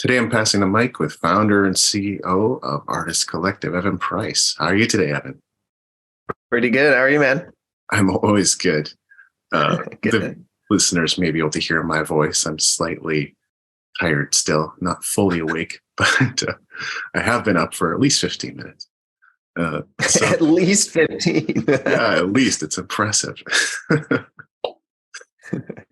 Today, I'm passing the mic with founder and CEO of Artist Collective, Evan Price. How are you today, Evan? Pretty good. How are you, man? I'm always good. The Good. listeners may be able to hear my voice. I'm slightly tired still, not fully awake, but I have been up for at least 15 minutes. So, At least 15. yeah, at least it's impressive.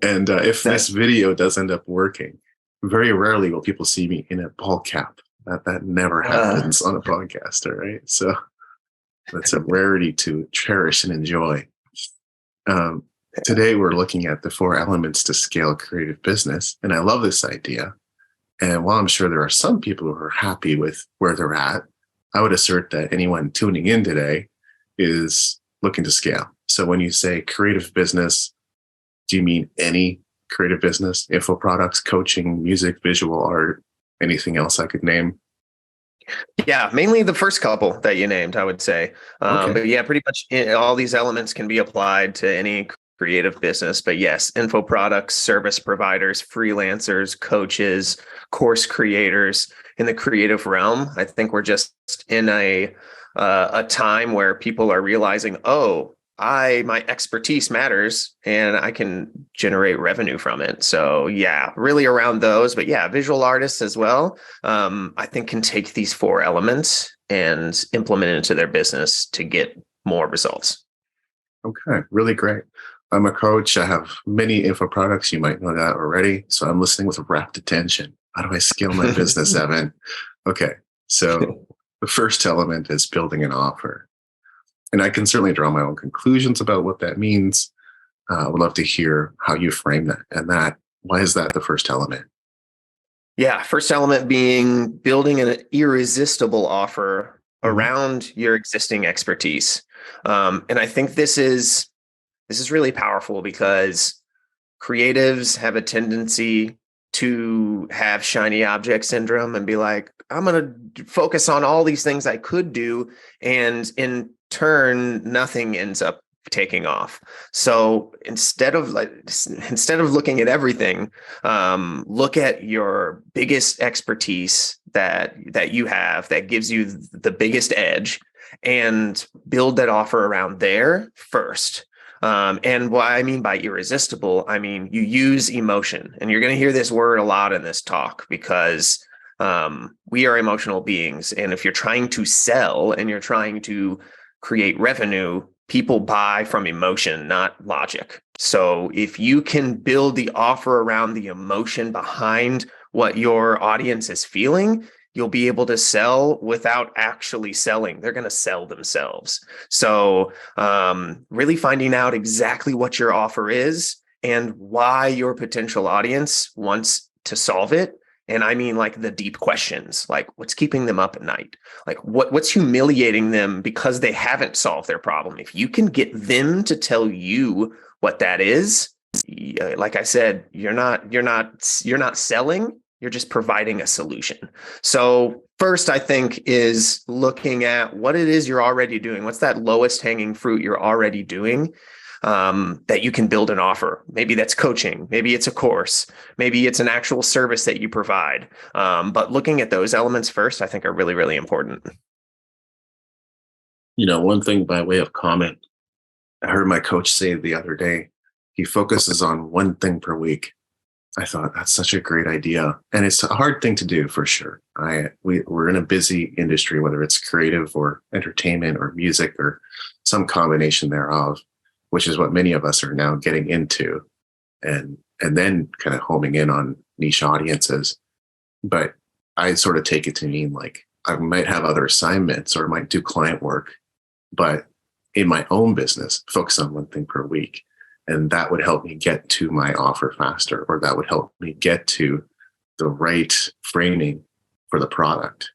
And if this Nice. video does end up working, very rarely will people see me in a ball cap. That never Uh, happens on a podcaster, right? So that's a rarity to cherish and enjoy. Um, Today, we're looking at the four elements to scale creative business. And I love this idea. And while I'm sure there are some people who are happy with where they're at, I would assert that anyone tuning in today is looking to scale. So when you say creative business, do you mean any creative business, info products, coaching, music, visual art, anything else I could name? yeah, mainly the first couple that you named, I would say. Okay. But yeah, pretty much all these elements can be applied to any creative business. But yes, info products, service providers, freelancers, coaches, course creators in the creative realm. I think we're just in a time where people are realizing, oh, my expertise matters and I can generate revenue from it. So yeah, really around those, but yeah, visual artists as well. I think can take these four elements and implement it into their business to get more results. Okay. Really great. I'm a coach. I have many info products. You might know that already. So I'm listening with rapt attention. How do I scale my business, Evan? Okay. So the first element is building an offer. And I can certainly draw my own conclusions about what that means. I would love to hear how you frame that. And why is that the first element? Yeah, first element being building an irresistible offer Mhm. around your existing expertise. And I think this is really powerful because creatives have a tendency to have shiny object syndrome and be like, I'm going to focus on all these things I could do. And in turn, nothing ends up taking off. So instead of looking at everything, look at your biggest expertise that you have that gives you the biggest edge and build that offer around there first. And what I mean by irresistible, I mean you use emotion, and you're going to hear this word a lot in this talk because we are emotional beings. And if you're trying to sell and you're trying to create revenue, people buy from emotion, not logic. So if you can build the offer around the emotion behind what your audience is feeling, you'll be able to sell without actually selling. They're going to sell themselves. So really finding out exactly what your offer is and why your potential audience wants to solve it. And I mean, like the deep questions, like what's keeping them up at night? Like what's humiliating them because they haven't solved their problem? If you can get them to tell you what that is, like I said, you're not selling, you're just providing a solution. So first, I think is looking at what it is you're already doing. What's that lowest hanging fruit you're already doing, that you can build an offer? Maybe that's coaching. Maybe it's a course. Maybe it's an actual service that you provide. But looking at those elements first, I think are really, really important. One thing by way of comment, I heard my coach say the other day, he focuses on one thing per week. I thought that's such a great idea. And it's a hard thing to do for sure. We're in a busy industry, whether it's creative or entertainment or music or some combination thereof, which is what many of us are now getting into and then kind of homing in on niche audiences. But I sort of take it to mean like I might have other assignments or might do client work, but in my own business, focus on one thing per week. And that would help me get to my offer faster, or that would help me get to the right framing for the product.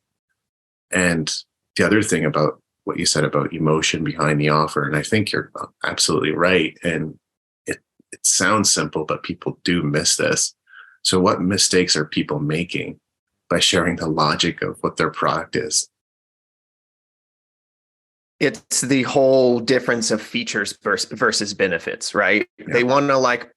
And the other thing about what you said about emotion behind the offer, and I think you're absolutely right. And it sounds simple, but people do miss this. So what mistakes are people making by sharing the logic of what their product is? It's the whole difference of features versus benefits, right? Yeah. They want to like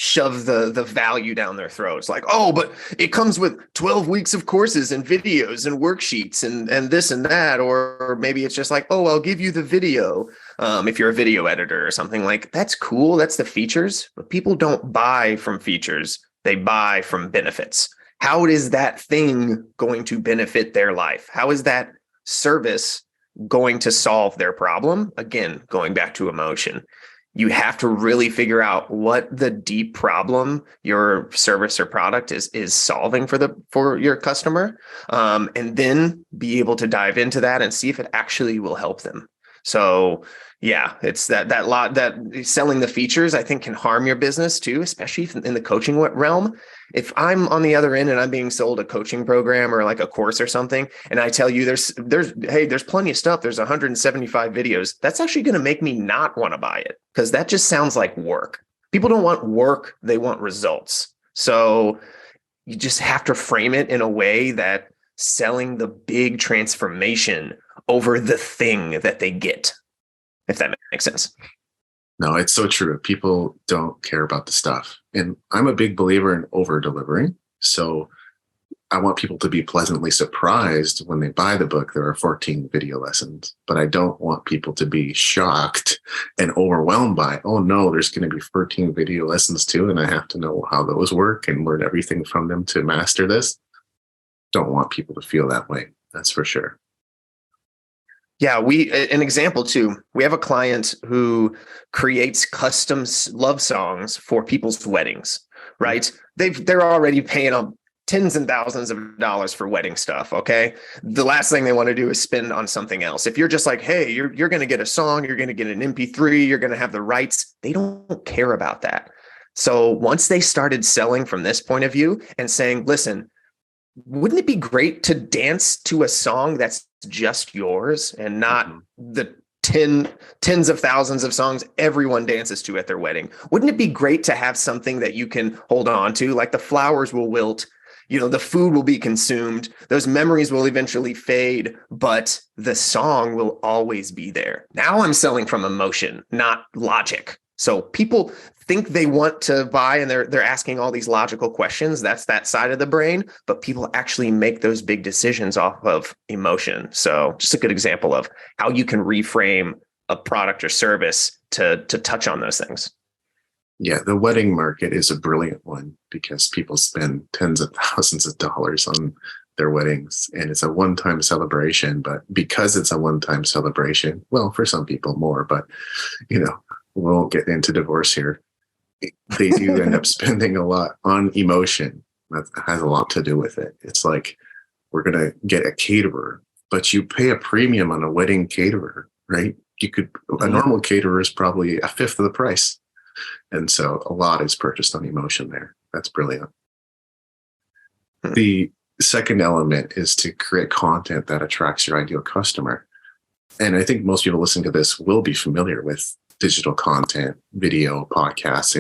shove the value down their throats. Like, oh, but it comes with 12 weeks of courses and videos and worksheets and this and that. Or maybe it's just like, oh, I'll give you the video. If you're a video editor or something, like, that's cool. That's the features, but people don't buy from features. They buy from benefits. How is that thing going to benefit their life? How is that service going to solve their problem? Again, going back to emotion. You have to really figure out what the deep problem your service or product is solving for your customer, and then be able to dive into that and see if it actually will help them. So yeah, it's that lot that selling the features, I think, can harm your business too, especially in the coaching realm. If I'm on the other end and I'm being sold a coaching program or like a course or something, and I tell you there's plenty of stuff, there's 175 videos, that's actually going to make me not want to buy it, because that just sounds like work. People don't want work, they want results. So you just have to frame it in a way that selling the big transformation over the thing that they get, if that makes sense. No, it's so true. People don't care about the stuff. And I'm a big believer in over delivering. So I want people to be pleasantly surprised when they buy the book. There are 14 video lessons, but I don't want people to be shocked and overwhelmed by, oh no, there's going to be 14 video lessons too, and I have to know how those work and learn everything from them to master this. Don't want people to feel that way. That's for sure. Yeah, an example too. We have a client who creates custom love songs for people's weddings, right? They're already paying them tens and thousands of dollars for wedding stuff. Okay. The last thing they want to do is spend on something else. If you're just like, hey, you're going to get a song, you're going to get an MP3, you're going to have the rights. They don't care about that. So once they started selling from this point of view and saying, listen, wouldn't it be great to dance to a song that's just yours and not the tens of thousands of songs everyone dances to at their wedding? Wouldn't it be great to have something that you can hold on to? Like, the flowers will wilt, the food will be consumed, those memories will eventually fade, but the song will always be there. Now I'm selling from emotion, not logic. So people think they want to buy and they're asking all these logical questions. That's that side of the brain, but people actually make those big decisions off of emotion. So just a good example of how you can reframe a product or service to touch on those things. Yeah, the wedding market is a brilliant one because people spend tens of thousands of dollars on their weddings, and it's a one-time celebration. But because it's a one-time celebration, well, for some people more, but we won't get into divorce here. They do end up spending a lot on emotion. That has a lot to do with it. It's like, we're going to get a caterer, but you pay a premium on a wedding caterer, right? A normal caterer is probably a fifth of the price. And so a lot is purchased on emotion there. That's brilliant. The second element is to create content that attracts your ideal customer. And I think most people listening to this will be familiar with digital content, video, podcasts,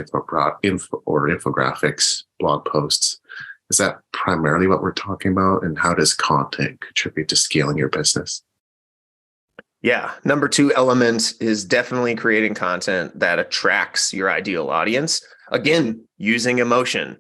or infographics, blog posts. Is that primarily what we're talking about? And how does content contribute to scaling your business? Yeah. Number 2 element is definitely creating content that attracts your ideal audience. Again, using emotion.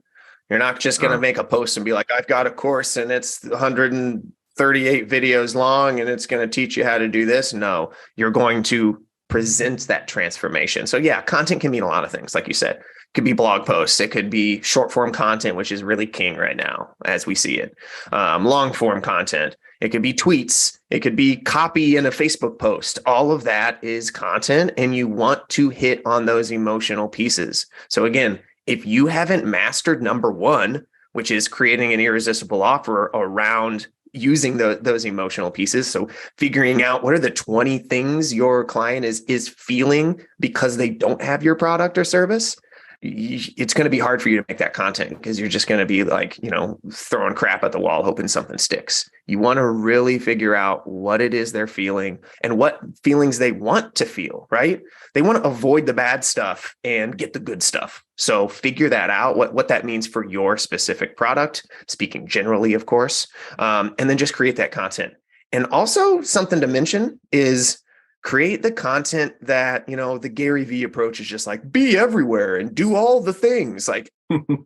You're not just going to make a post and be like, I've got a course and it's 138 videos long and it's going to teach you how to do this. No, you're going to present that transformation. So yeah, content can mean a lot of things. Like you said, it could be blog posts. It could be short form content, which is really king right now as we see it. Long form content. It could be tweets. It could be copy in a Facebook post. All of that is content, and you want to hit on those emotional pieces. So again, if you haven't mastered number 1, which is creating an irresistible offer around using those emotional pieces. So figuring out what are the 20 things your client is feeling because they don't have your product or service. It's going to be hard for you to make that content because you're just going to be like, throwing crap at the wall, hoping something sticks. You want to really figure out what it is they're feeling and what feelings they want to feel, right? They want to avoid the bad stuff and get the good stuff. So figure that out, what that means for your specific product, speaking generally, of course, and then just create that content. And also something to mention is create the content that, the Gary Vee approach is just like, be everywhere and do all the things. Like,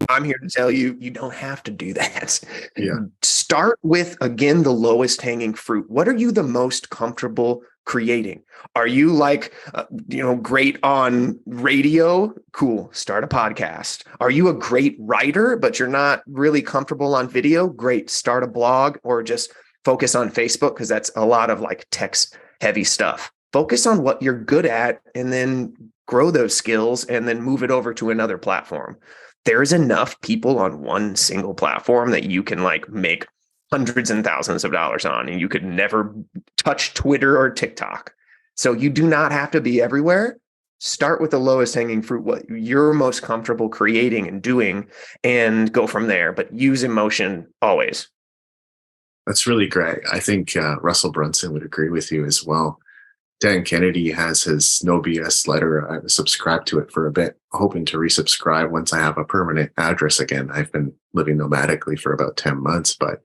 I'm here to tell you, you don't have to do that. Yeah. Start with, again, the lowest hanging fruit. What are you the most comfortable creating? Are you like, great on radio? Cool. Start a podcast. Are you a great writer, but you're not really comfortable on video? Great. Start a blog, or just focus on Facebook, because that's a lot of like text heavy stuff. Focus on what you're good at and then grow those skills and then move it over to another platform. There's enough people on one single platform that you can like make hundreds and thousands of dollars on, and you could never touch Twitter or TikTok. So you do not have to be everywhere. Start with the lowest hanging fruit, what you're most comfortable creating and doing, and go from there. But use emotion always. That's really great. I think Russell Brunson would agree with you as well. Dan Kennedy has his No BS letter. I subscribed to it for a bit, hoping to resubscribe once I have a permanent address again. I've been living nomadically for about 10 months, but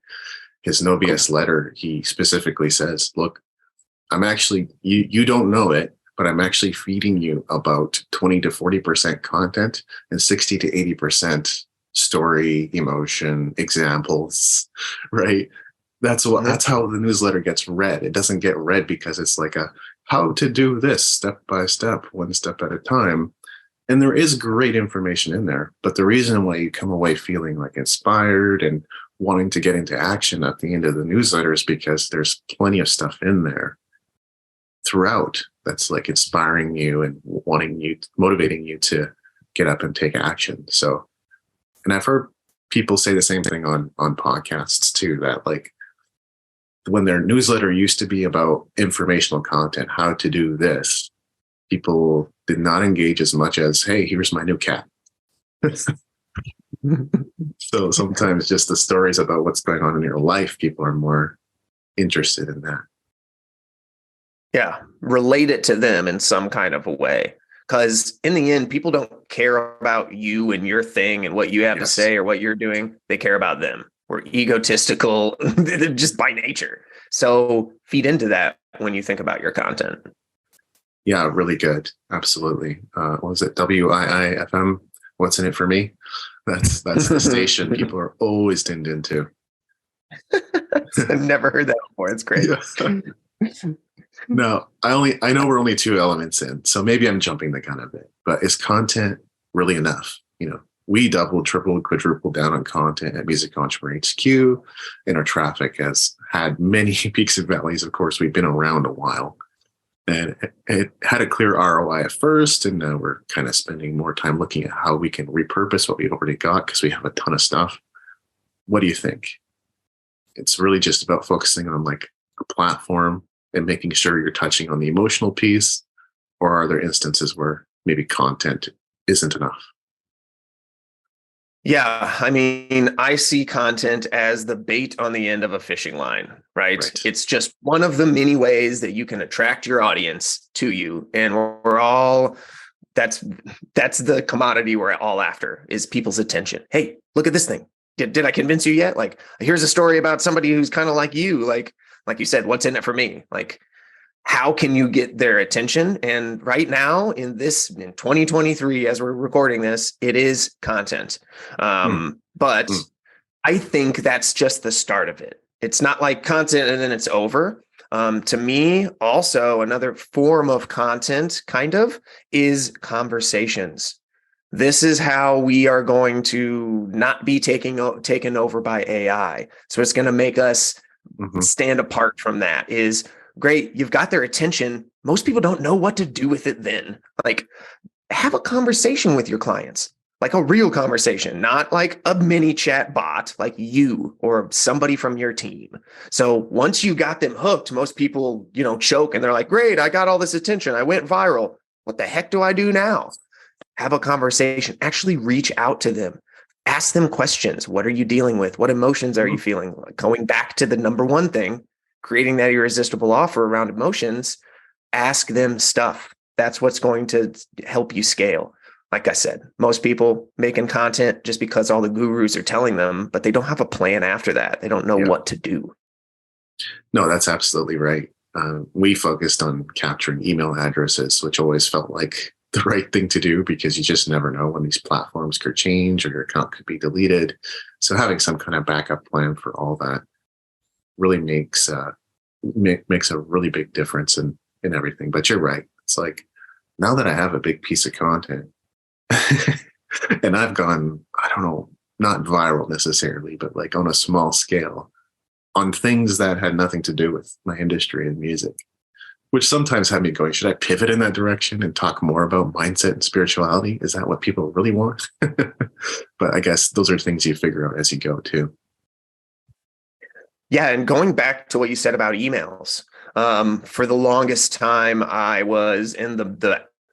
his No BS letter, he specifically says, look, I'm actually, you don't know it, but I'm actually feeding you about 20 to 40% content and 60 to 80% story, emotion, examples, right? That's how the newsletter gets read. It doesn't get read because it's like a how to do this step by step, one step at a time. And there is great information in there. But the reason why you come away feeling like inspired and wanting to get into action at the end of the newsletter is because there's plenty of stuff in there throughout that's like inspiring you and motivating you to get up and take action. So, and I've heard people say the same thing on podcasts too, that like, when their newsletter used to be about informational content, how to do this, people did not engage as much as, hey, here's my new cat. So sometimes just the stories about what's going on in your life, people are more interested in that. Yeah, relate it to them in some kind of a way. Because in the end, people don't care about you and your thing and what you have to say or what you're doing. They care about them. We're egotistical just by nature. So feed into that when you think about your content. Yeah, really good. Absolutely. What was it? WIIFM? What's in it for me? That's the station people are always tuned into. I've never heard that before. It's great. Yeah. No, I know we're only 2 elements in, so maybe I'm jumping the gun a bit. But is content really enough? We doubled, tripled, quadrupled down on content at Music Entrepreneur HQ, and our traffic has had many peaks and valleys. Of course, we've been around a while, and it had a clear ROI at first, and now we're kind of spending more time looking at how we can repurpose what we've already got because we have a ton of stuff. What do you think? It's really just about focusing on like a platform and making sure you're touching on the emotional piece, or are there instances where maybe content isn't enough? Yeah, I mean, I see content as the bait on the end of a fishing line, right? It's just one of the many ways that you can attract your audience to you. And we're all, that's the commodity we're all after, is people's attention. Hey, look at this thing. Did I convince you yet? Like, here's a story about somebody who's kind of like you, like you said, what's in it for me? Like, how can you get their attention? And right now in 2023, as we're recording this, it is content. But I think that's just the start of it. It's not like content and then it's over. To me, also another form of content kind of is conversations. This is how we are going to not be taken over by AI. So it's going to make us stand apart from that. Is great. You've got their attention. Most people don't know what to do with it then. Like, have a conversation with your clients, like a real conversation, not like a mini chat bot, like you or somebody from your team. So once you got them hooked, most people, choke and they're like, great, I got all this attention. I went viral. What the heck do I do now? Have a conversation. Actually reach out to them. Ask them questions. What are you dealing with? What emotions are you feeling? Going back to the number one thing, creating that irresistible offer around emotions, ask them stuff. That's what's going to help you scale. Like I said, most people making content just because all the gurus are telling them, but they don't have a plan after that. They don't know what to do. No, that's absolutely right. We focused on capturing email addresses, which always felt like the right thing to do because you just never know when these platforms could change or your account could be deleted. So having some kind of backup plan for all that really makes a really big difference in everything. But you're right. It's like now that I have a big piece of content and I've gone, I don't know, not viral necessarily, but like on a small scale on things that had nothing to do with my industry and music, which sometimes had me going, should I pivot in that direction and talk more about mindset and spirituality? Is that what people really want? But I guess those are things you figure out as you go too. Yeah, and going back to what you said about emails, for the longest time, I was in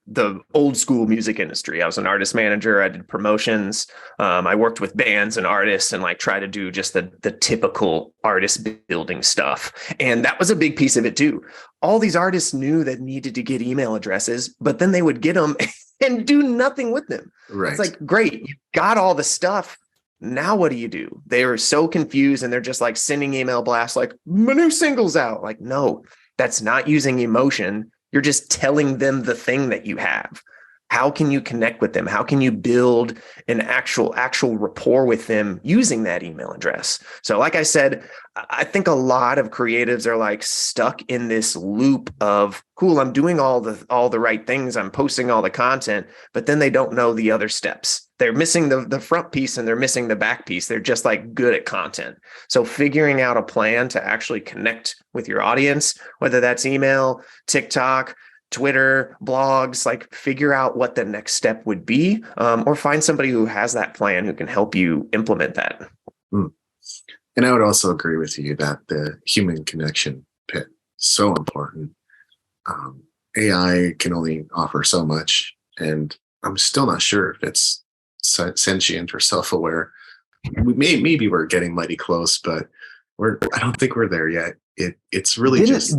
the old school music industry. I was an artist manager. I did promotions. I worked with bands and artists and like try to do just the typical artist building stuff. And that was a big piece of it too. All these artists knew that needed to get email addresses, but then they would get them and do nothing with them. Right. It's like, great, you got all the stuff. Now what do you do? They are so confused and they're just like sending email blasts like, my new single's out. Like, no, that's not using emotion. You're just telling them the thing that you have. How can you connect with them? How can you build an actual rapport with them using that email address? So like I said, I think a lot of creatives are like stuck in this loop of, cool, I'm doing all the right things. I'm posting all the content, but then they don't know the other steps. They're missing the front piece and they're missing the back piece. They're just like good at content. So figuring out a plan to actually connect with your audience, whether that's email, TikTok, Twitter, blogs, like figure out what the next step would be, or find somebody who has that plan who can help you implement that. Mm. And I would also agree with you that the human connection bit is so important. AI can only offer so much, and I'm still not sure if it's sentient or self-aware. Maybe we're getting mighty close, but I don't think we're there yet. It's really just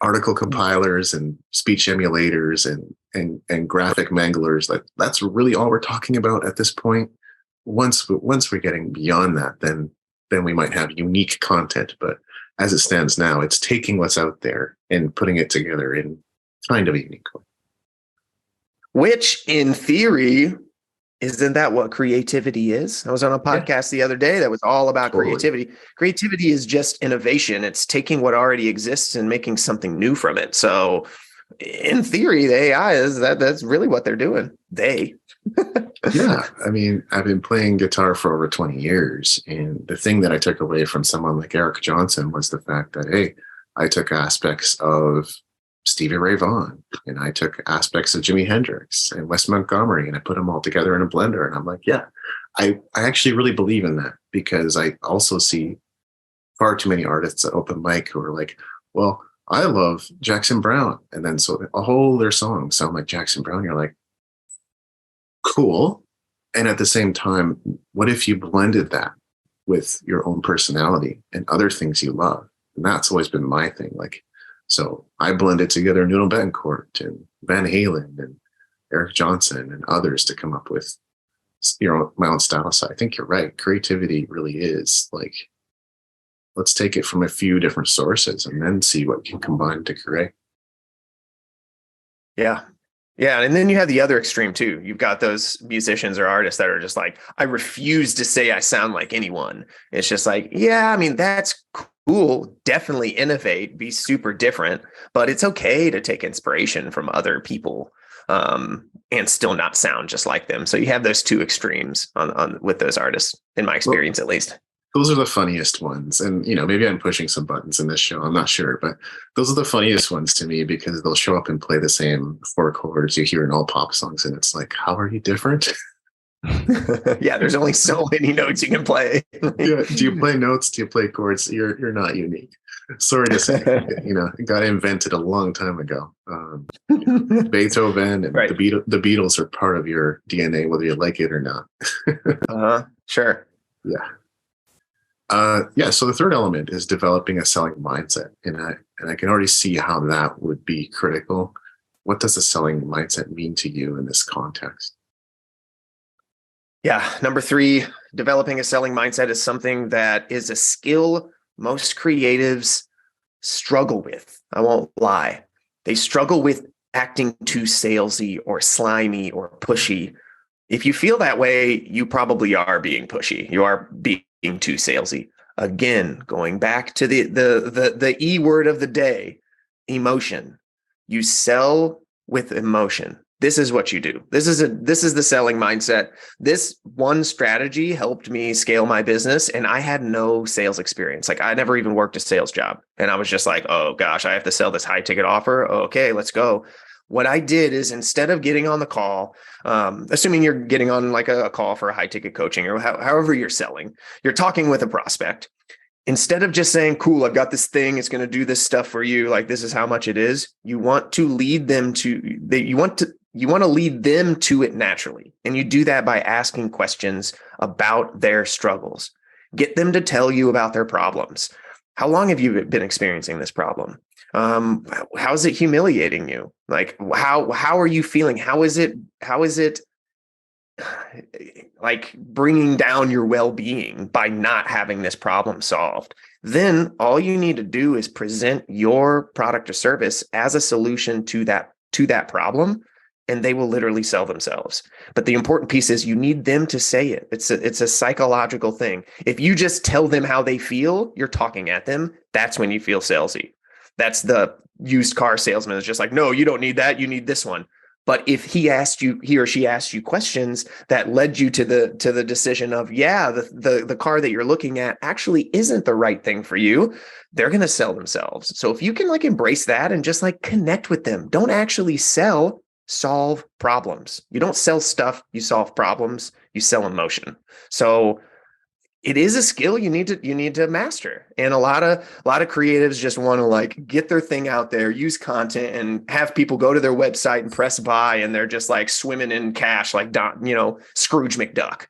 article compilers and speech emulators and graphic manglers. Like that's really all we're talking about at this point. Once we're getting beyond that, then we might have unique content. But as it stands now, it's taking what's out there and putting it together in kind of a unique way. Which, in theory, isn't that what creativity is? I was on a podcast the other day that was all about creativity. Creativity is just innovation. It's taking what already exists and making something new from it. So in theory, the AI that's really what they're doing. Yeah. I mean, I've been playing guitar for over 20 years. And the thing that I took away from someone like Eric Johnson was the fact that, hey, I took aspects of Stevie Ray Vaughan, and I took aspects of Jimi Hendrix and Wes Montgomery, and I put them all together in a blender. And I'm like, yeah, I actually really believe in that, because I also see far too many artists at open mic who are like, well, I love Jackson Browne. And then so a whole their songs sound like Jackson Browne. You're like, cool. And at the same time, what if you blended that with your own personality and other things you love? And that's always been my thing. Like, so I blended together Nuno Betancourt and Van Halen and Eric Johnson and others to come up with my own style. So I think you're right. Creativity really is like, let's take it from a few different sources and then see what you can combine to create. Yeah. Yeah. And then you have the other extreme too. You've got those musicians or artists that are just like, I refuse to say I sound like anyone. It's just like, yeah, I mean, that's cool. Definitely innovate, be super different, but it's okay to take inspiration from other people and still not sound just like them. So you have those two extremes on with those artists, in my experience, at least. Those are the funniest ones. And, maybe I'm pushing some buttons in this show. I'm not sure, but those are the funniest ones to me because they'll show up and play the same 4 chords you hear in all pop songs. And it's like, how are you different? Yeah, there's only so many notes you can play. Yeah. Do you play notes? Do you play chords? You're not unique. Sorry to say, it got invented a long time ago. Beethoven and right. the Beatles are part of your DNA, whether you like it or not. Sure. Yeah. So the third element is developing a selling mindset, and I can already see how that would be critical. What does a selling mindset mean to you in this context? Yeah. Number 3, developing a selling mindset is something that is a skill most creatives struggle with, I won't lie, they struggle with acting too salesy or slimy or pushy. If you feel that way, you probably are being pushy. You are being too salesy. Again, going back to the E word of the day, emotion. You sell with emotion. This is what you do. This is the selling mindset. This one strategy helped me scale my business, and I had no sales experience. Like, I never even worked a sales job. And I was just like, oh gosh, I have to sell this high ticket offer. Okay, let's go. What I did is, instead of getting on the call, assuming you're getting on like a call for a high ticket coaching, or however you're selling, you're talking with a prospect. Instead of just saying, cool, I've got this thing, it's going to do this stuff for you, like this is how much it is, you want to lead them to, you want to lead them to it naturally. And you do that by asking questions about their struggles. Get them to tell you about their problems. How long have you been experiencing this problem? How is it humiliating you? Like, how are you feeling? How is it like bringing down your well-being by not having this problem solved? Then all you need to do is present your product or service as a solution to that problem, and they will literally sell themselves. But the important piece is you need them to say it. It's a psychological thing. If you just tell them how they feel, you're talking at them. That's when you feel salesy. That's the used car salesman. It's just like, no, you don't need that. You need this one. But if he or she asked you questions that led you to the decision of, yeah, the car that you're looking at actually isn't the right thing for you, they're going to sell themselves. So if you can like embrace that and just like connect with them, don't actually sell, solve problems. You don't sell stuff, you solve problems, you sell emotion. So it is a skill you need to master. And a lot of creatives just want to like get their thing out there, use content, and have people go to their website and press buy, and they're just like swimming in cash like Scrooge McDuck.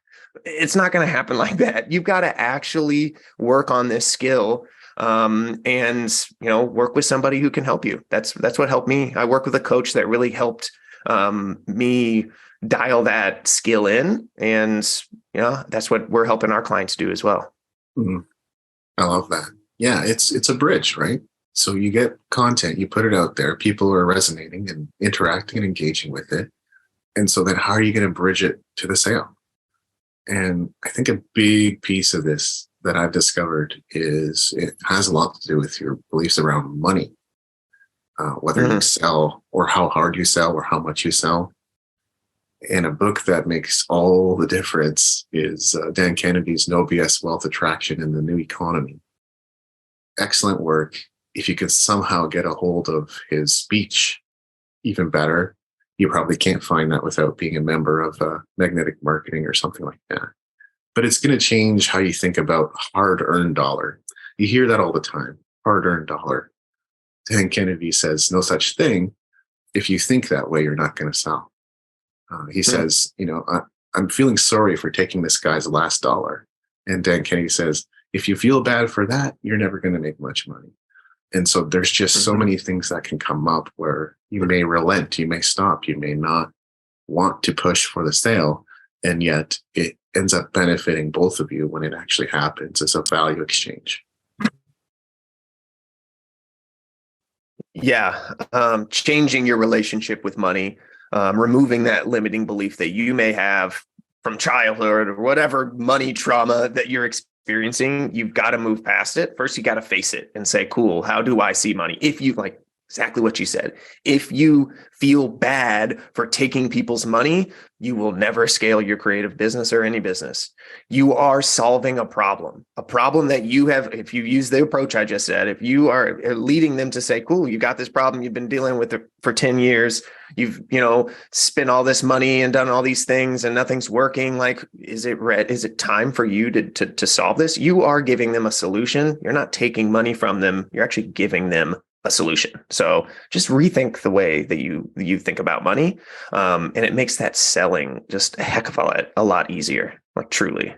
It's not going to happen like that. You've got to actually work on this skill, and work with somebody who can help you. That's what helped me. I work with a coach that really helped me dial that skill in, and that's what we're helping our clients do as well. Mm-hmm. I love that. Yeah, it's a bridge, right? So you get content, you put it out there, people are resonating and interacting and engaging with it. And so then how are you going to bridge it to the sale? And I think a big piece of this that I've discovered is it has a lot to do with your beliefs around money, whether you sell, or how hard you sell, or how much you sell. And a book that makes all the difference is Dan Kennedy's No BS Wealth Attraction in the New Economy. Excellent work. If you could somehow get a hold of his speech, even better. You probably can't find that without being a member of Magnetic Marketing or something like that. But it's going to change how you think about hard-earned dollar. You hear that all the time, hard-earned dollar. Dan Kennedy says no such thing. If you think that way, you're not going to sell. He says, I'm feeling sorry for taking this guy's last dollar. And Dan Kennedy says, if you feel bad for that, you're never going to make much money. And so there's just so many things that can come up where you may relent, you may stop, you may not want to push for the sale. And yet it ends up benefiting both of you when it actually happens. It's a value exchange. Yeah. Changing your relationship with money. Removing that limiting belief that you may have from childhood or whatever money trauma that you're experiencing. You've got to move past it. First, you got to face it and say, cool, how do I see money? If you like exactly what you said, if you feel bad for taking people's money, you will never scale your creative business or any business. You are solving a problem that you have. If you use the approach I just said, if you are leading them to say, cool, you got this problem, you've been dealing with it for 10 years, you've, spent all this money and done all these things and nothing's working. Like, is it time for you to solve this? You are giving them a solution. You're not taking money from them. You're actually giving them a solution. So just rethink the way that you think about money. And it makes that selling just a heck of a lot easier, like truly.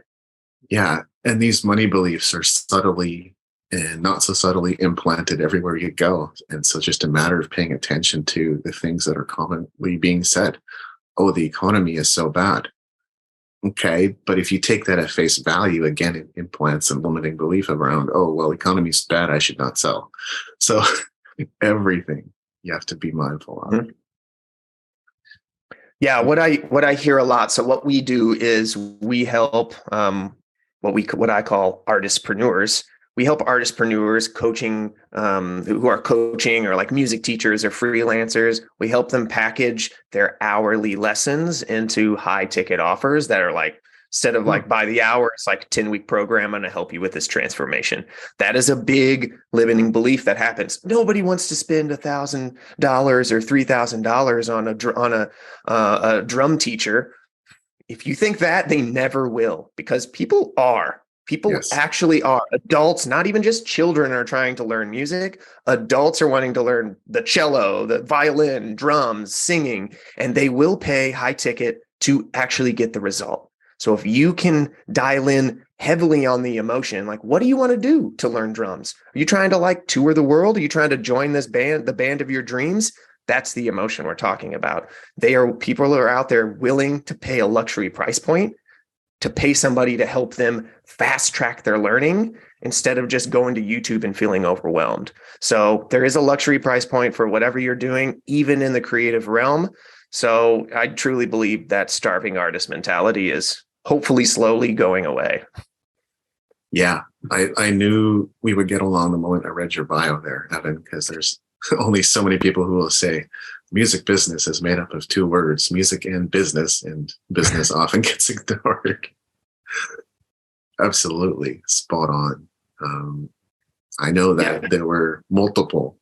Yeah. And these money beliefs are subtly and not so subtly implanted everywhere you go. And so just a matter of paying attention to the things that are commonly being said. Oh, the economy is so bad. Okay, but if you take that at face value, again, it implants a limiting belief around, oh, well, economy's bad, I should not sell. So everything you have to be mindful of. Mhm. Yeah, what I hear a lot. So what we do is we help what I call artistpreneurs. We help artistpreneurs coaching who are coaching or like music teachers or freelancers. We help them package their hourly lessons into high ticket offers that are like, instead of Hmm. like by the hour, it's like a 10-week program. I'm going to help you with this transformation. That is a big limiting belief that happens. Nobody wants to spend $1,000 or $3,000 on a drum teacher. If you think that, they never will, because people Yes. actually are. Adults, not even just children, are trying to learn music. Adults are wanting to learn the cello, the violin, drums, singing, and they will pay high ticket to actually get the result. So if you can dial in heavily on the emotion, like, what do you want to do to learn drums? Are you trying to like tour the world? Are you trying to join this band, the band of your dreams? That's the emotion we're talking about. People are out there willing to pay a luxury price point to pay somebody to help them fast track their learning instead of just going to YouTube and feeling overwhelmed. So there is a luxury price point for whatever you're doing, even in the creative realm. So I truly believe that starving artist mentality is hopefully slowly going away. Yeah. I knew we would get along the moment I read your bio there, Evan, because there's only so many people who will say music business is made up of two words, music and business often gets ignored. Absolutely spot on. Um, I know Yeah. that there were multiple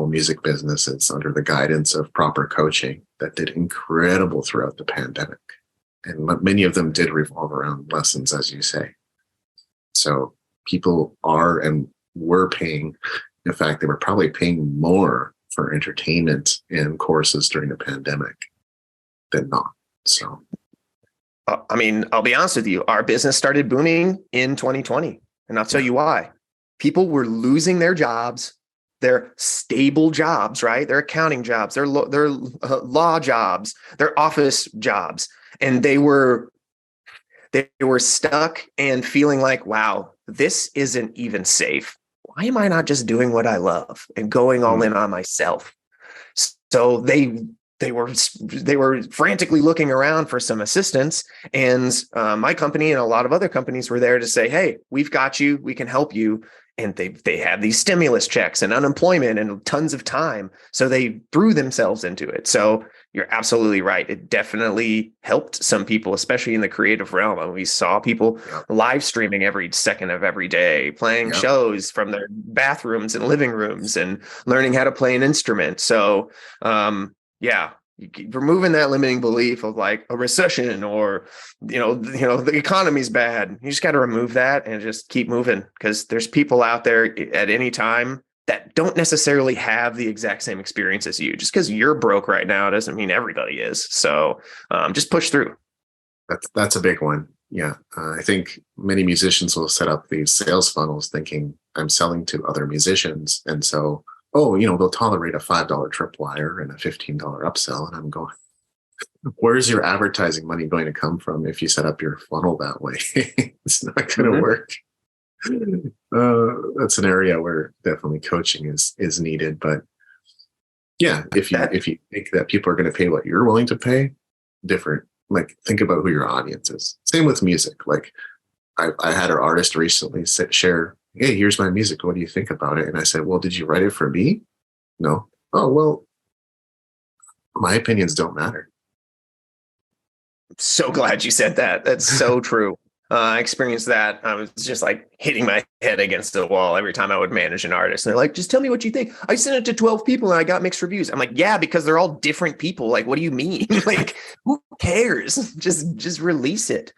music businesses under the guidance of proper coaching that did incredible throughout the pandemic. And many of them did revolve around lessons, as you say. So people are and were paying. In fact, they were probably paying more for entertainment and courses during the pandemic than not. So, I mean, I'll be honest with you. Our business started booming in 2020, and I'll tell yeah, you why. People were losing their jobs, their stable jobs, right? Their accounting jobs, their law jobs, their office jobs, and they were stuck and feeling like, wow, this isn't even safe. Why am I not just doing what I love and going all mm, in on myself? So they were frantically looking around for some assistance, and my company and a lot of other companies were there to say, "Hey, we've got you. We can help you." And they had these stimulus checks and unemployment and tons of time, so they threw themselves into it. So you're absolutely right. It definitely helped some people, especially in the creative realm. And we saw people yeah, live streaming every second of every day, playing yeah, shows from their bathrooms and living rooms and learning how to play an instrument. So yeah, removing that limiting belief of like a recession or the economy's bad. You just got to remove that and just keep moving, because there's people out there at any time that don't necessarily have the exact same experience as you. Just because you're broke right now doesn't mean everybody is. So just push through. that's a big one. Yeah, I think many musicians will set up these sales funnels thinking I'm selling to other musicians, and so they'll tolerate a $5 tripwire and a $15 upsell, and I'm going, where's your advertising money going to come from if you set up your funnel that way? It's not going to Mm-hmm. work. That's an area where definitely coaching is needed. But yeah, if you That if you think that people are going to pay what you're willing to pay, different. Like think about who your audience is. Same with music. Like I had an artist recently share, "Hey, here's my music. What do you think about it?" And I said, "Well, did you write it for me?" No. Oh well, my opinions don't matter. so glad you said that. That's so true. I experienced that. I was just like hitting my head against the wall every time I would manage an artist. And they're like, just tell me what you think. I sent it to 12 people and I got mixed reviews. I'm like, yeah, because they're all different people. Like, what do you mean? Like, who cares? Just release it.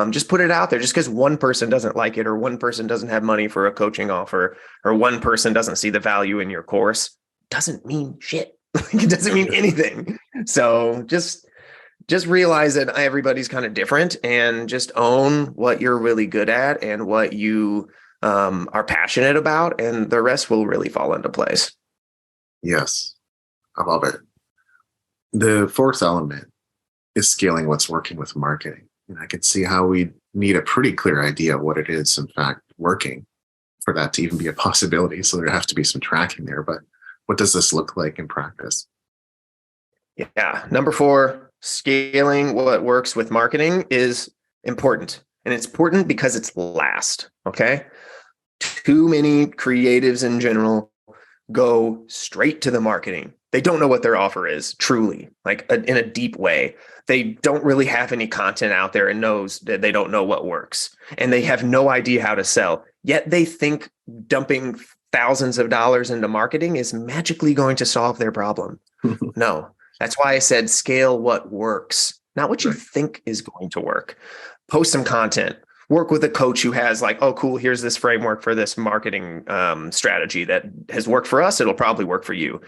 Just put it out there. Just because one person doesn't like it, or one person doesn't have money for a coaching offer, or one person doesn't see the value in your course, doesn't mean shit. It doesn't mean anything. So just realize that everybody's kind of different, and just own what you're really good at and what you are passionate about, and the rest will really fall into place. Yes, I love it. The fourth element is scaling what's working with marketing. And I could see how we need a pretty clear idea of what it is, in fact, working for that to even be a possibility. So there has to be some tracking there. But what does this look like in practice? Yeah. Number 4, scaling what works with marketing is important. And it's important because it's last. Okay. Too many creatives in general go straight to the marketing. They don't know what their offer is, truly, like in a deep way. They don't really have any content out there and knows that they don't know what works. And they have no idea how to sell. Yet they think dumping thousands of dollars into marketing is magically going to solve their problem. No, that's why I said scale what works, not what you think is going to work. Post some content. Work with a coach who has like, oh, cool, here's this framework for this marketing strategy that has worked for us. It'll probably work for you.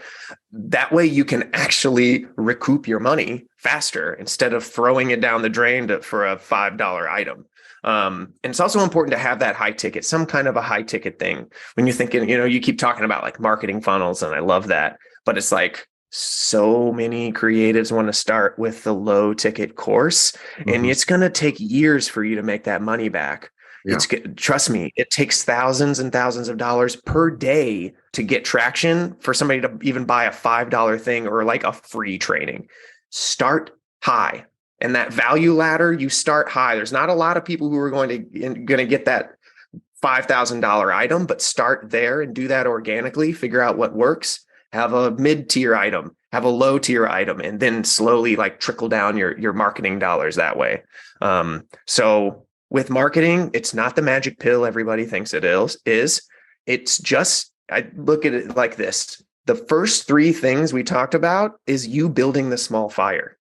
That way you can actually recoup your money faster instead of throwing it down the drain for a $5 item. And it's also important to have that high ticket, some kind of a high ticket thing. When you're thinking, you keep talking about like marketing funnels, and I love that, but it's like, so many creatives want to start with the low ticket course, and it's going to take years for you to make that money back. Yeah. Trust me, it takes thousands and thousands of dollars per day to get traction for somebody to even buy a $5 thing or like a free training. Start high. And that value ladder, you start high. There's not a lot of people who are going to get that $5,000 item, but start there and do that organically, figure out what works. Have a mid-tier item, have a low-tier item, and then slowly like trickle down your marketing dollars that way. So with marketing, it's not the magic pill everybody thinks it is. It's just, I look at it like this. The first 3 things we talked about is you building the small fire.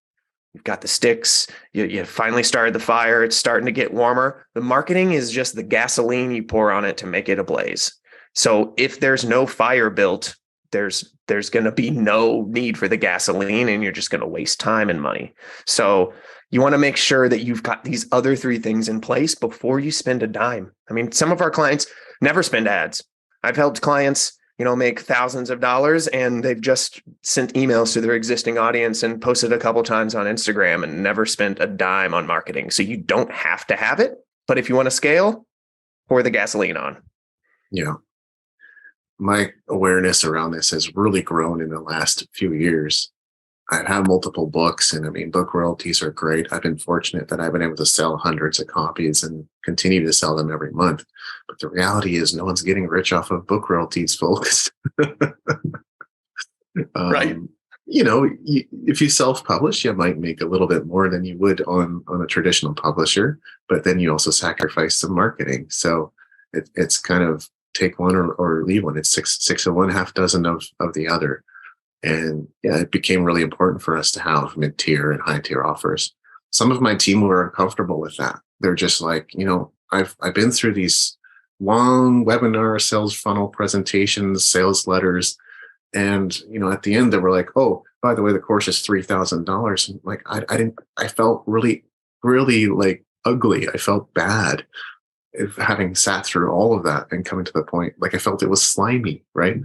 You've got the sticks, you finally started the fire, it's starting to get warmer. The marketing is just the gasoline you pour on it to make it ablaze. So if there's no fire built, there's going to be no need for the gasoline, and you're just going to waste time and money. So you want to make sure that you've got these other 3 things in place before you spend a dime. I mean, some of our clients never spend ads. I've helped clients, make thousands of dollars, and they've just sent emails to their existing audience and posted a couple times on Instagram and never spent a dime on marketing. So you don't have to have it, but if you want to scale, pour the gasoline on. Yeah. My awareness around this has really grown in the last few years. I've had multiple books, and I mean, book royalties are great. I've been fortunate that I've been able to sell hundreds of copies and continue to sell them every month. But the reality is no one's getting rich off of book royalties, folks. Right. If you self-publish, you might make a little bit more than you would on a traditional publisher, but then you also sacrifice some marketing. So it's kind of take one or leave one. It's six of one, half dozen of the other. And yeah, it became really important for us to have mid-tier and high-tier offers. Some of my team were uncomfortable with that. They're just like, I've been through these long webinar sales funnel presentations, sales letters. And, at the end they were like, oh, by the way, the course is $3,000. And like, I felt really, really like ugly. I felt bad having sat through all of that and coming to the point, like I felt it was slimy, right?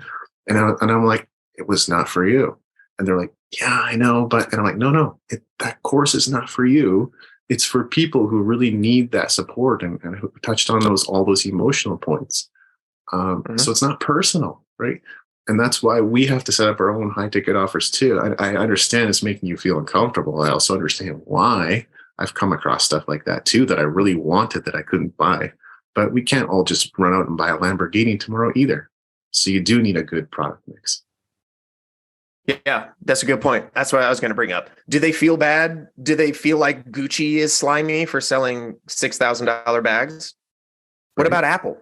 And I'm like, it was not for you. And they're like, yeah, I know, but, and I'm like, no, that course is not for you. It's for people who really need that support and who touched on all those emotional points. So it's not personal, right? And that's why we have to set up our own high ticket offers too. I understand it's making you feel uncomfortable. I also understand why. I've come across stuff like that too, that I really wanted that I couldn't buy. But we can't all just run out and buy a Lamborghini tomorrow either. So you do need a good product mix. Yeah, that's a good point. That's what I was going to bring up. Do they feel bad? Do they feel like Gucci is slimy for selling $6,000 bags? What about Apple?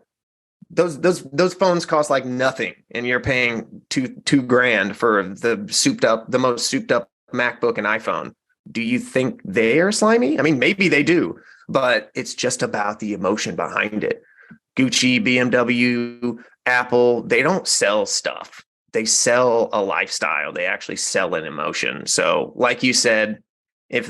Those phones cost like nothing, and you're paying $2,000 for the most souped up MacBook and iPhone. Do you think they are slimy? I mean, maybe they do, but it's just about the emotion behind it. Gucci, BMW, Apple, they don't sell stuff. They sell a lifestyle. They actually sell an emotion. So like you said, if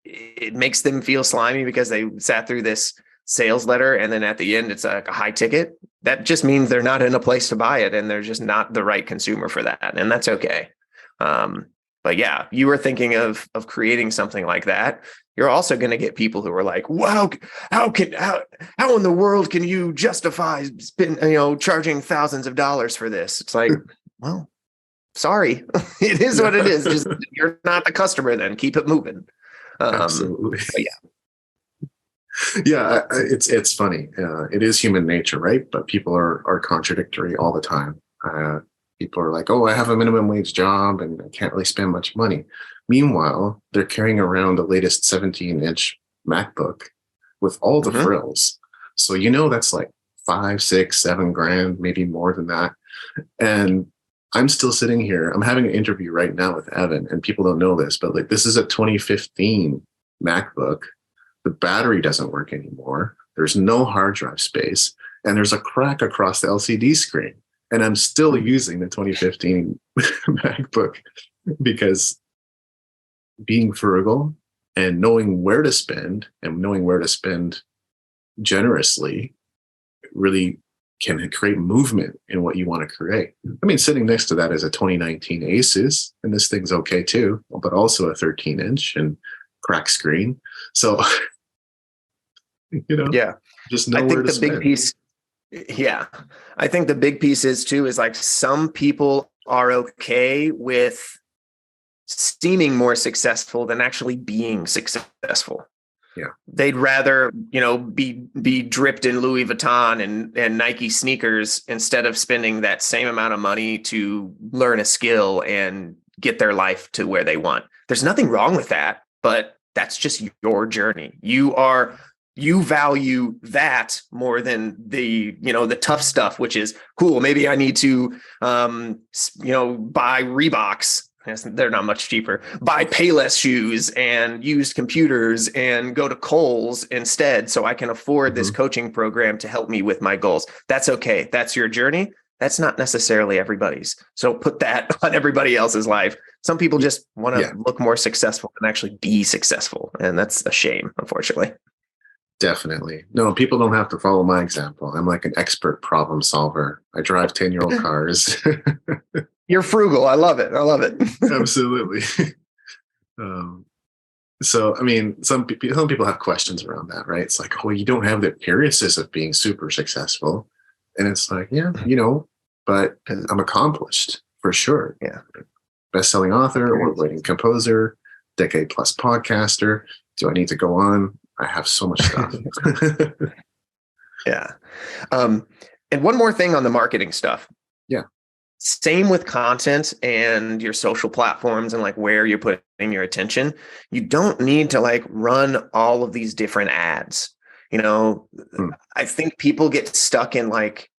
it makes them feel slimy because they sat through this sales letter and then at the end it's like a high ticket, that just means they're not in a place to buy it and they're just not the right consumer for that. And that's okay. But yeah, you were thinking of creating something like that. You're also going to get people who are like, wow, how in the world can you justify charging thousands of dollars for this? It's like, well, sorry, it is what it is. Just you're not the customer. Then keep it moving. Absolutely. Yeah. Yeah, it's funny. It is human nature, right? But people are contradictory all the time. People are like, oh, I have a minimum wage job and I can't really spend much money. Meanwhile, they're carrying around the latest 17-inch MacBook with all the frills. So, that's like 5, 6, 7 grand, maybe more than that. And I'm still sitting here. I'm having an interview right now with Evan, and people don't know this, but like this is a 2015 MacBook. The battery doesn't work anymore. There's no hard drive space, and there's a crack across the LCD screen. And I'm still using the 2015 MacBook because being frugal and knowing where to spend generously really can create movement in what you want to create. I mean, sitting next to that is a 2019 Asus, and this thing's okay too, but also a 13-inch and crack screen. So, yeah, just know where to spend. Big piece. Yeah. I think the big piece is like some people are okay with seeming more successful than actually being successful. Yeah. They'd rather, be dripped in Louis Vuitton and Nike sneakers instead of spending that same amount of money to learn a skill and get their life to where they want. There's nothing wrong with that, but that's just your journey. You value that more than the tough stuff, which is cool. Maybe I need to, buy Reeboks. They're not much cheaper. Buy Payless shoes and used computers and go to Kohl's instead so I can afford this coaching program to help me with my goals. That's okay. That's your journey. That's not necessarily everybody's. So put that on everybody else's life. Some people just want to look more successful than actually be successful. And that's a shame, unfortunately. Definitely. No, people don't have to follow my example. I'm like an expert problem solver. I drive 10-year-old cars. You're frugal. I love it. Absolutely. So, I mean, some people have questions around that, right? It's like, oh, you don't have the appearances of being super successful. And it's like, yeah, but I'm accomplished for sure. Yeah. Best-selling author, award-winning composer, decade-plus podcaster. Do I need to go on? I have so much stuff. Yeah. And one more thing on the marketing stuff. Yeah. Same with content and your social platforms and like where you're putting your attention. You don't need to like run all of these different ads. I think people get stuck in like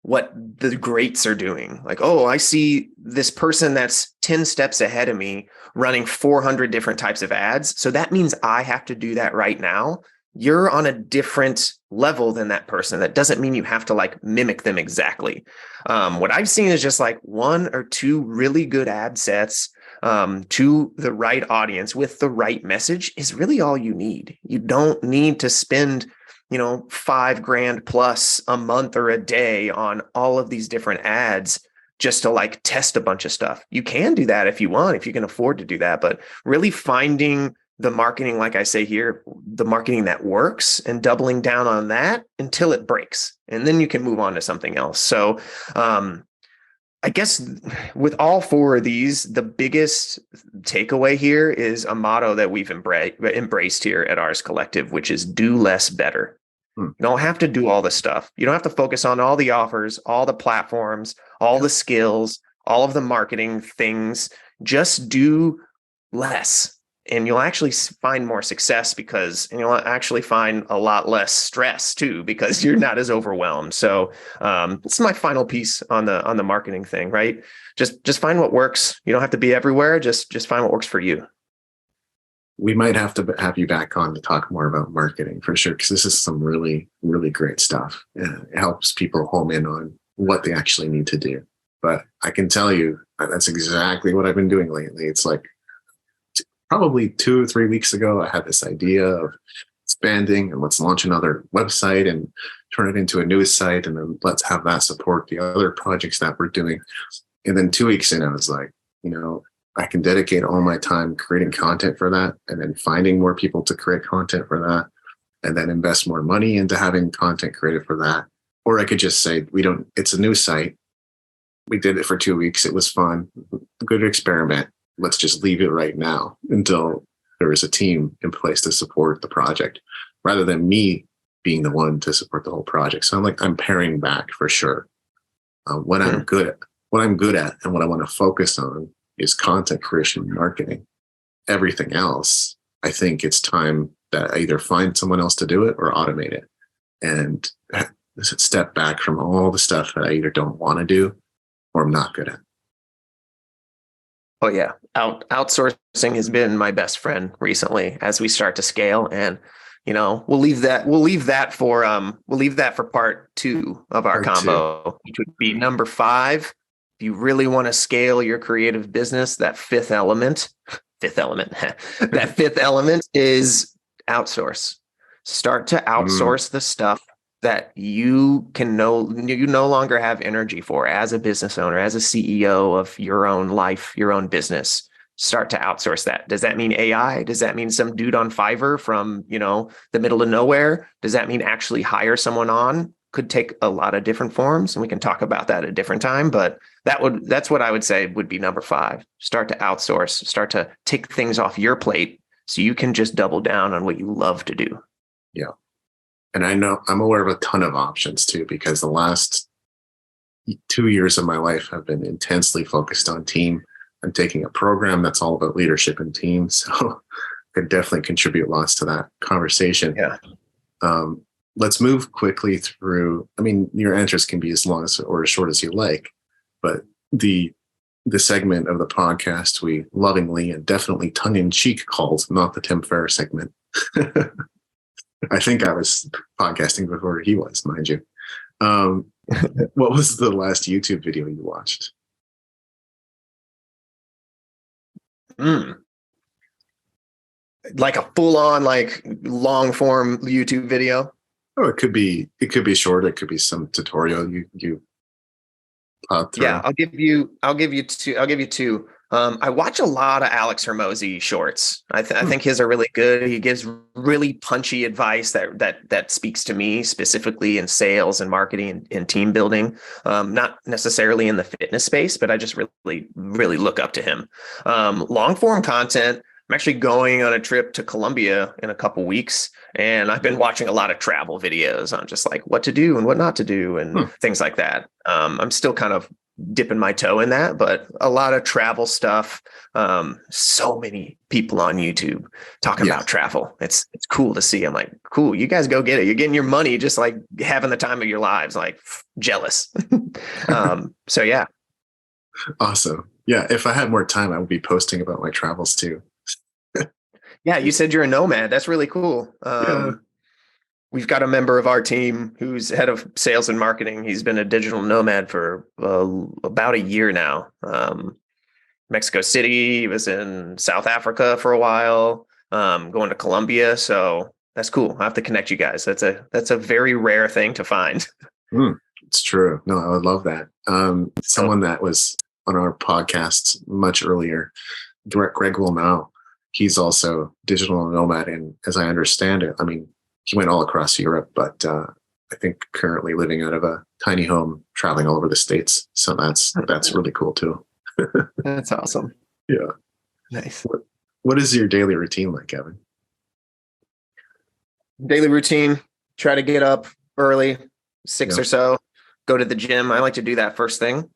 what the greats are doing. Like, oh, I see this person that's 10 steps ahead of me running 400 different types of ads. So that means I have to do that right now. You're on a different level than that person. That doesn't mean you have to like mimic them exactly. What I've seen is just like 1 or 2 really good ad sets to the right audience with the right message is really all you need. You don't need to spend $5,000 plus a month or a day on all of these different ads just to like test a bunch of stuff. You can do that if you want, if you can afford to do that, but really finding the marketing, like I say here, the marketing that works and doubling down on that until it breaks. And then you can move on to something else. So I guess with all 4 of these, the biggest takeaway here is a motto that we've embraced here at Ars Collective, which is do less better. You don't have to do all this stuff. You don't have to focus on all the offers, all the platforms, all the skills, all of the marketing things. Just do less. And you'll actually find more success and you'll actually find a lot less stress too, because you're not as overwhelmed. So this is my final piece on the marketing thing, right? Just find what works. You don't have to be everywhere. Just find what works for you. We might have to have you back on to talk more about marketing for sure, because this is some really, really great stuff. It helps people home in on what they actually need to do. But I can tell you that's exactly what I've been doing lately. It's like probably 2 or 3 weeks ago, I had this idea of expanding and let's launch another website and turn it into a news site. And then let's have that support the other projects that we're doing. And then 2 weeks in, I was like, I can dedicate all my time creating content for that, and then finding more people to create content for that, and then invest more money into having content created for that. Or I could just say, it's a new site. We did it for 2 weeks. It was fun. Good experiment. Let's just leave it right now until there is a team in place to support the project, rather than me being the one to support the whole project. So I'm paring back for sure. What I'm good at, and what I want to focus on is content creation and marketing. Everything else, I think it's time that I either find someone else to do it or automate it, and step back from all the stuff that I either don't want to do or I'm not good at. Oh yeah. Outsourcing has been my best friend recently as we start to scale. And, we'll leave that for part 2 of our combo, which would be number 5. If you really want to scale your creative business, that fifth element is outsource. Start to outsource the stuff that you no longer have energy for as a business owner, as a CEO of your own life, your own business. Start to outsource that. Does that mean AI? Does that mean some dude on Fiverr from, the middle of nowhere? Does that mean actually hire someone on? Could take a lot of different forms, and we can talk about that at a different time, but that's what I would say would be number 5. Start to outsource, start to take things off your plate so you can just double down on what you love to do. Yeah. And I know I'm aware of a ton of options too, because the last 2 years of my life have been intensely focused on team. I'm taking a program that's all about leadership and team. So I could definitely contribute lots to that conversation. Yeah. Let's move quickly through. I mean, your answers can be as long as or as short as you like, but the segment of the podcast we lovingly and definitely tongue-in-cheek called Not the Tim Ferriss segment. I think I was podcasting before he was, mind you. What was the last YouTube video you watched? Like a full-on, long-form YouTube video? Oh, it could be short. It could be some tutorial you plowed through. Yeah, I'll give you two. I watch a lot of Alex Hormozy shorts. I think his are really good. He gives really punchy advice that speaks to me specifically in sales and marketing and team building. Not necessarily in the fitness space, but I just really, really look up to him. Long form content. I'm actually going on a trip to Colombia in a couple weeks, and I've been watching a lot of travel videos on just like what to do and what not to do and things like that. I'm still kind of dipping my toe in that, but a lot of travel stuff. So many people on YouTube talking about travel. It's cool to see. I'm like, cool, you guys go get it. You're getting your money, just like having the time of your lives, like jealous. So yeah. Awesome. Yeah. If I had more time, I would be posting about my travels too. Yeah. You said you're a nomad. That's really cool. We've got a member of our team who's head of sales and marketing. He's been a digital nomad for about a year now. Mexico City, he was in South Africa for a while, going to Colombia. So that's cool. I have to connect you guys. That's a very rare thing to find. It's true. No, I would love that. Someone that was on our podcast much earlier, Greg Wilnow, he's also digital nomad. And as I understand it, I mean, he went all across Europe, but I think currently living out of a tiny home, traveling all over the States. So that's really cool too. That's awesome. Yeah. Nice. What is your daily routine like, Kevin? Daily routine, try to get up early, 6 or so, go to the gym. I like to do that first thing.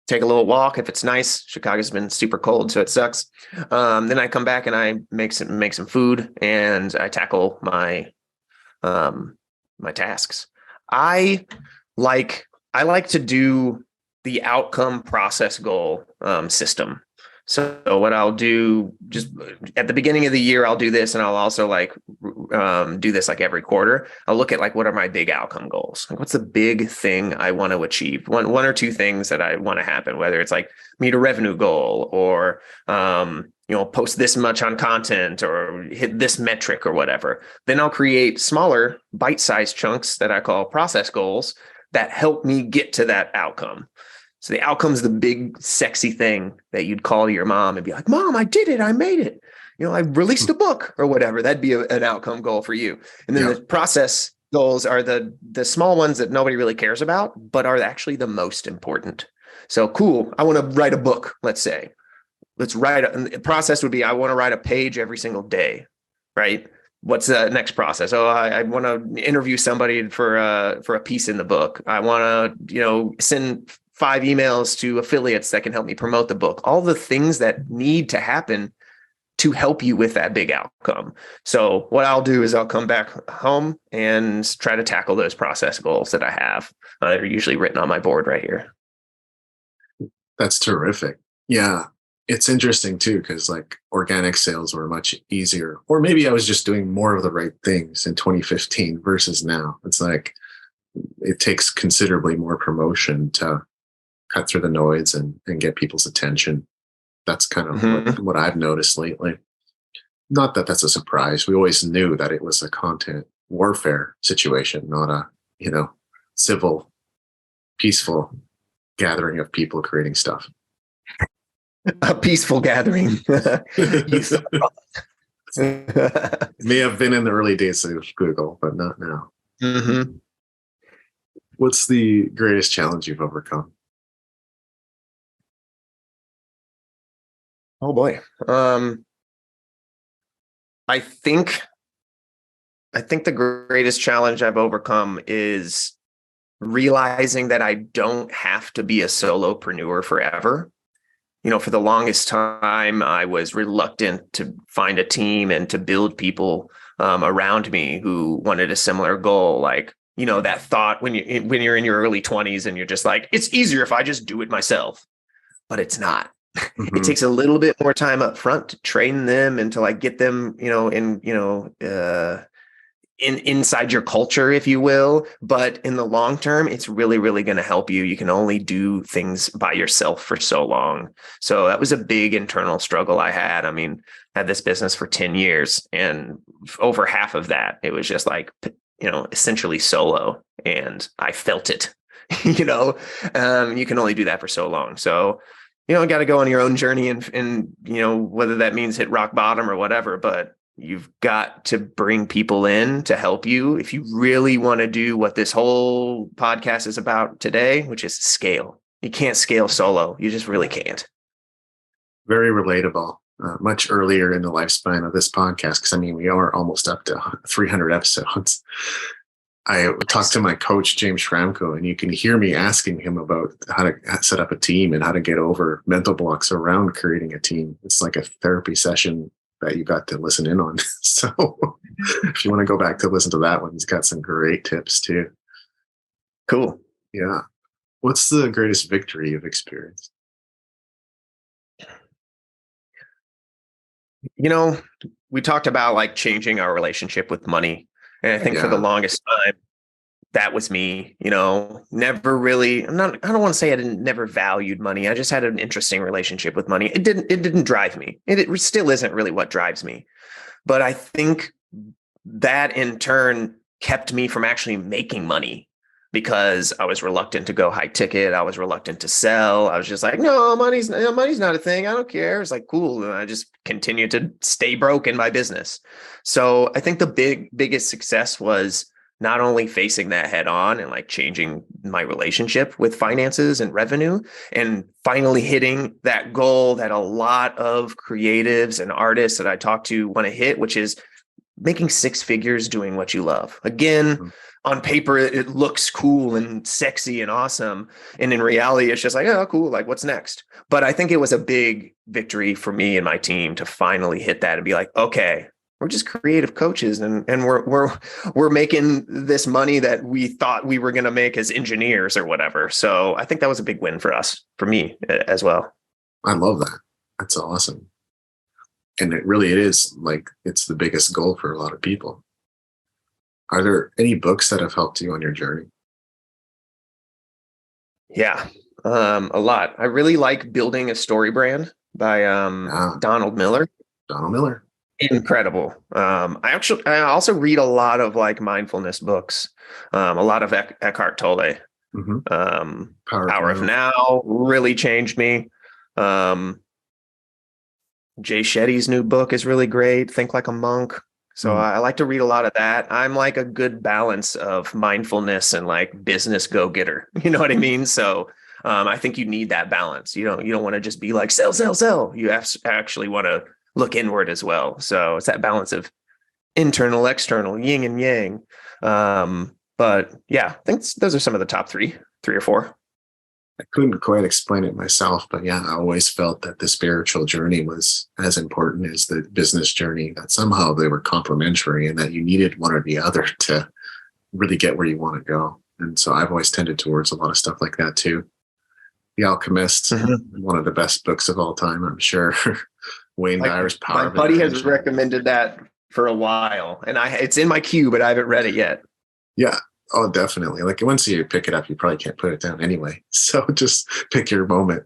Take a little walk if it's nice. Chicago's been super cold, so it sucks. Then I come back and I make some food and I tackle my my tasks. I like to do the outcome process goal system. So what I'll do just at the beginning of the year, I'll do this, and I'll also do this like every quarter. I'll look at like, what are my big outcome goals? Like, what's the big thing I want to achieve? One or two things that I want to happen, whether it's like meet a revenue goal or, post this much on content or hit this metric or whatever. Then I'll create smaller bite-sized chunks that I call process goals that help me get to that outcome. So the outcome's the big sexy thing that you'd call your mom and be like, Mom, I did it. I made it. I released a book or whatever. That'd be an outcome goal for you. And then the process goals are the small ones that nobody really cares about, but are actually the most important. So cool. I want to write a book, let's say. And the process would be, I want to write a page every single day, right? What's the next process? Oh, I want to interview somebody for a piece in the book. I want to, send 5 emails to affiliates that can help me promote the book. All the things that need to happen to help you with that big outcome. So what I'll do is I'll come back home and try to tackle those process goals that I have. They're usually written on my board right here. That's terrific. Yeah. It's interesting too, because like organic sales were much easier, or maybe I was just doing more of the right things in 2015 versus now. It's like it takes considerably more promotion to cut through the noise and get people's attention. That's kind of what I've noticed lately. Not that that's a surprise. We always knew that it was a content warfare situation, not a, civil, peaceful gathering of people creating stuff. A peaceful gathering. It may have been in the early days of Google, but not now. Mm-hmm. What's the greatest challenge you've overcome? Oh boy. I think the greatest challenge I've overcome is realizing that I don't have to be a solopreneur forever. For the longest time, I was reluctant to find a team and to build people around me who wanted a similar goal. Like, that thought when you're in your early 20s and you're just like, it's easier if I just do it myself, but it's not. Mm-hmm. It takes a little bit more time up front to train them and to like get them, inside your culture, if you will. But in the long term, it's really, really going to help you. You can only do things by yourself for so long. So that was a big internal struggle I had. I mean, I had this business for 10 years and over half of that, it was just like, essentially solo, and I felt it, you can only do that for so long. So, got to go on your own journey and, whether that means hit rock bottom or whatever, but you've got to bring people in to help you if you really want to do what this whole podcast is about today, which is scale. You can't scale solo. You just really can't. Very relatable. Much earlier in the lifespan of this podcast, because we are almost up to 300 episodes. I talked to my coach, James Schramko, and you can hear me asking him about how to set up a team and how to get over mental blocks around creating a team. It's like a therapy session that you got to listen in on. So if you want to go back to listen to that one, he's got some great tips too. Cool. Yeah. What's the greatest victory you've experienced? We talked about like changing our relationship with money. And I think for the longest time, that was me, never really, I don't want to say I never valued money. I just had an interesting relationship with money. It didn't drive me. It still isn't really what drives me. But I think that in turn kept me from actually making money because I was reluctant to go high ticket. I was reluctant to sell. I was just like, no, money's not a thing. I don't care. It's like, cool. And I just continued to stay broke in my business. So I think the biggest success was not only facing that head on and like changing my relationship with finances and revenue and finally hitting that goal that a lot of creatives and artists that I talk to want to hit, which is making 6 figures doing what you love. Again, on paper, it looks cool and sexy and awesome. And in reality, it's just like, oh, cool. Like, what's next? But I think it was a big victory for me and my team to finally hit that and be like, okay, we're just creative coaches and we're making this money that we thought we were going to make as engineers or whatever. So I think that was a big win for me as well. I love that. That's awesome. And it is like, it's the biggest goal for a lot of people. Are there any books that have helped you on your journey? Yeah, a lot. I really like Building a Story Brand by Donald Miller. Donald Miller. Incredible. I also read a lot of like mindfulness books, a lot of Eckhart Tolle. Hmm. Power of Now really changed me. Jay Shetty's new book is really great. Think Like a Monk. So I like to read a lot of that. I'm like a good balance of mindfulness and like business go-getter. You know what I mean? So I think you need that balance. You don't want to just be like sell, sell, sell. You actually want to look inward as well. So it's that balance of internal, external, yin and yang. But yeah, I think those are some of the top three or four. I couldn't quite explain it myself, but yeah, I always felt that the spiritual journey was as important as the business journey, that somehow they were complementary and that you needed one or the other to really get where you want to go. And so I've always tended towards a lot of stuff like that too. The Alchemist, one of the best books of all time, I'm sure. Wayne Dyer's Power My of buddy has Intention. recommended that for a while, and it's in my queue, but I haven't read it yet. Yeah. Oh, definitely. Like once you pick it up, you probably can't put it down anyway. So just pick your moment.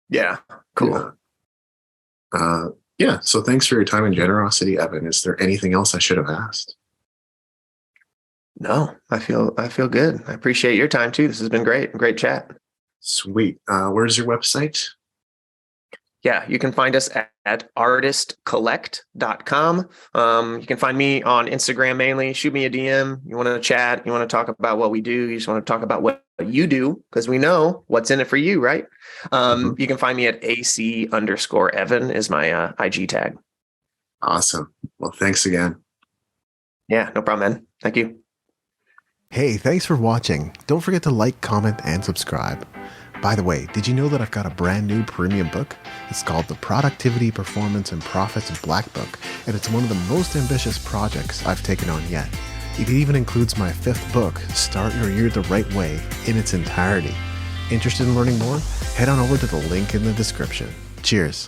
Yeah. Cool. Yeah. So thanks for your time and generosity, Evan. Is there anything else I should have asked? No, I feel good. I appreciate your time too. This has been great. Great chat. Sweet. Where's your website? Yeah, you can find us at artistcollect.com. You can find me on Instagram mainly. Shoot me a DM. You want to chat. You want to talk about what we do. You just want to talk about what you do because we know what's in it for you, right? You can find me at AC_Evan is my IG tag. Awesome. Well, thanks again. Yeah, no problem, man. Thank you. Hey, thanks for watching. Don't forget to like, comment, and subscribe. By the way, did you know that I've got a brand new premium book? It's called The Productivity, Performance, and Profits Black Book, and it's one of the most ambitious projects I've taken on yet. It even includes my 5th book, Start Your Year the Right Way, in its entirety. Interested in learning more? Head on over to the link in the description. Cheers.